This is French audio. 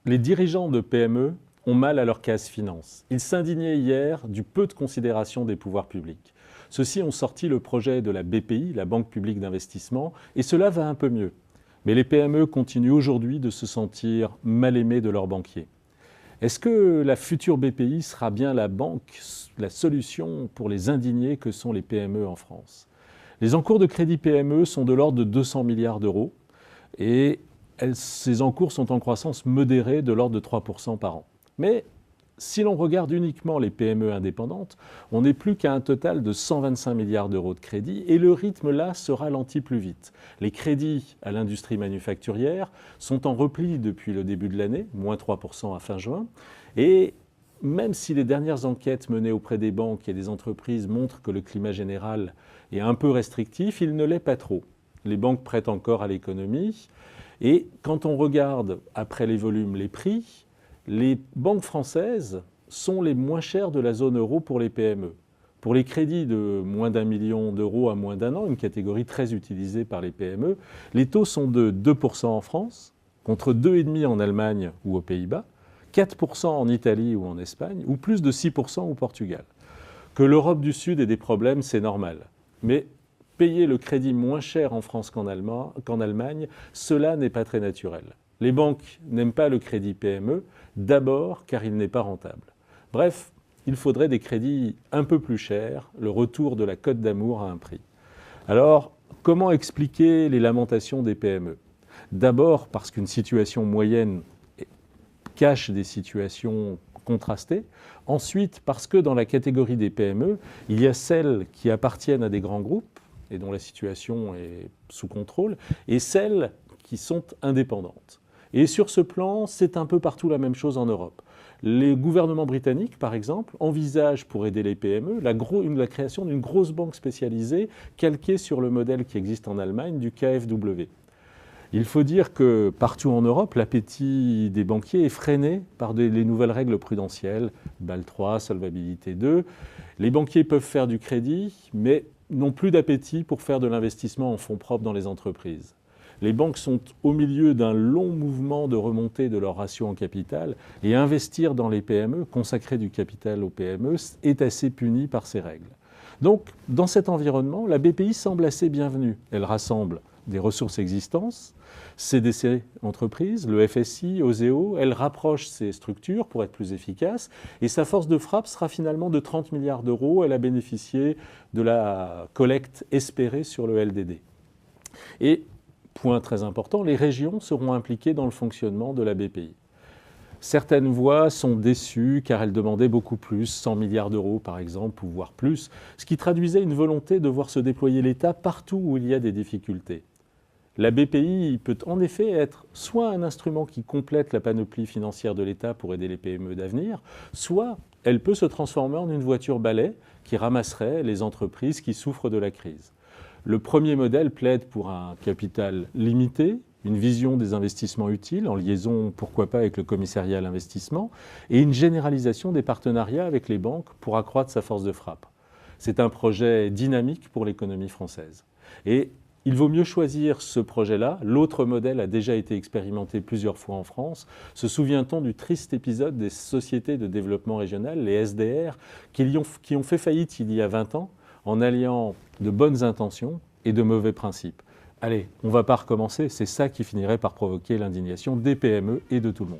Les dirigeants de PME ont mal à leur case finance. Ils s'indignaient hier du peu de considération des pouvoirs publics. Ceux-ci ont sorti le projet de la BPI, la Banque publique d'investissement, et cela va un peu mieux. Mais les PME continuent aujourd'hui de se sentir mal aimées de leurs banquiers. Est-ce que la future BPI sera bien la banque, la solution pour les indignés que sont les PME en France? Les encours de crédit PME sont de l'ordre de 200 milliards d'euros et ces encours sont en croissance modérée de l'ordre de 3% par an. Mais si l'on regarde uniquement les PME indépendantes, on n'est plus qu'à un total de 125 milliards d'euros de crédit et le rythme là se ralentit plus vite. Les crédits à l'industrie manufacturière sont en repli depuis le début de l'année, moins 3% à fin juin. Et même si les dernières enquêtes menées auprès des banques et des entreprises montrent que le climat général est un peu restrictif, il ne l'est pas trop. Les banques prêtent encore à l'économie. Et quand on regarde, après les volumes, les prix, les banques françaises sont les moins chères de la zone euro pour les PME. Pour les crédits de moins d'1 million d'euros à moins d'1 an, une catégorie très utilisée par les PME, les taux sont de 2% en France, contre 2,5% en Allemagne ou aux Pays-Bas, 4% en Italie ou en Espagne, ou plus de 6% au Portugal. Que l'Europe du Sud ait des problèmes, c'est normal. Mais payer le crédit moins cher en France qu'en Allemagne, cela n'est pas très naturel. Les banques n'aiment pas le crédit PME, d'abord car il n'est pas rentable. Bref, il faudrait des crédits un peu plus chers, le retour de la cote d'amour à un prix. Alors, comment expliquer les lamentations des PME? D'abord parce qu'une situation moyenne cache des situations contrastées. Ensuite, parce que dans la catégorie des PME, il y a celles qui appartiennent à des grands groupes et dont la situation est sous contrôle, et celles qui sont indépendantes. Et sur ce plan, c'est un peu partout la même chose en Europe. Les gouvernements britanniques, par exemple, envisagent pour aider les PME la création d'une grosse banque spécialisée calquée sur le modèle qui existe en Allemagne du KfW. Il faut dire que partout en Europe, l'appétit des banquiers est freiné par les nouvelles règles prudentielles, Bâle III, Solvabilité II. Les banquiers peuvent faire du crédit, mais n'ont plus d'appétit pour faire de l'investissement en fonds propres dans les entreprises. Les banques sont au milieu d'un long mouvement de remontée de leur ratio en capital et investir dans les PME, consacrer du capital aux PME, est assez puni par ces règles. Donc, dans cet environnement, la BPI semble assez bienvenue. Elle rassemble des ressources existantes, CDC entreprises, le FSI, Oseo, elle rapproche ces structures pour être plus efficace et sa force de frappe sera finalement de 30 milliards d'euros. Elle a bénéficié de la collecte espérée sur le LDD. Et, point très important, les régions seront impliquées dans le fonctionnement de la BPI. Certaines voix sont déçues car elles demandaient beaucoup plus, 100 milliards d'euros par exemple, ou voire plus, ce qui traduisait une volonté de voir se déployer l'État partout où il y a des difficultés. La BPI peut en effet être soit un instrument qui complète la panoplie financière de l'État pour aider les PME d'avenir, soit elle peut se transformer en une voiture balai qui ramasserait les entreprises qui souffrent de la crise. Le premier modèle plaide pour un capital limité, une vision des investissements utiles, en liaison pourquoi pas avec le commissariat à l'investissement, et une généralisation des partenariats avec les banques pour accroître sa force de frappe. C'est un projet dynamique pour l'économie française. Et il vaut mieux choisir ce projet-là. L'autre modèle a déjà été expérimenté plusieurs fois en France. Se souvient-on du triste épisode des sociétés de développement régional, les SDR, qui ont fait faillite il y a 20 ans en alliant de bonnes intentions et de mauvais principes? Allez, on ne va pas recommencer, c'est ça qui finirait par provoquer l'indignation des PME et de tout le monde.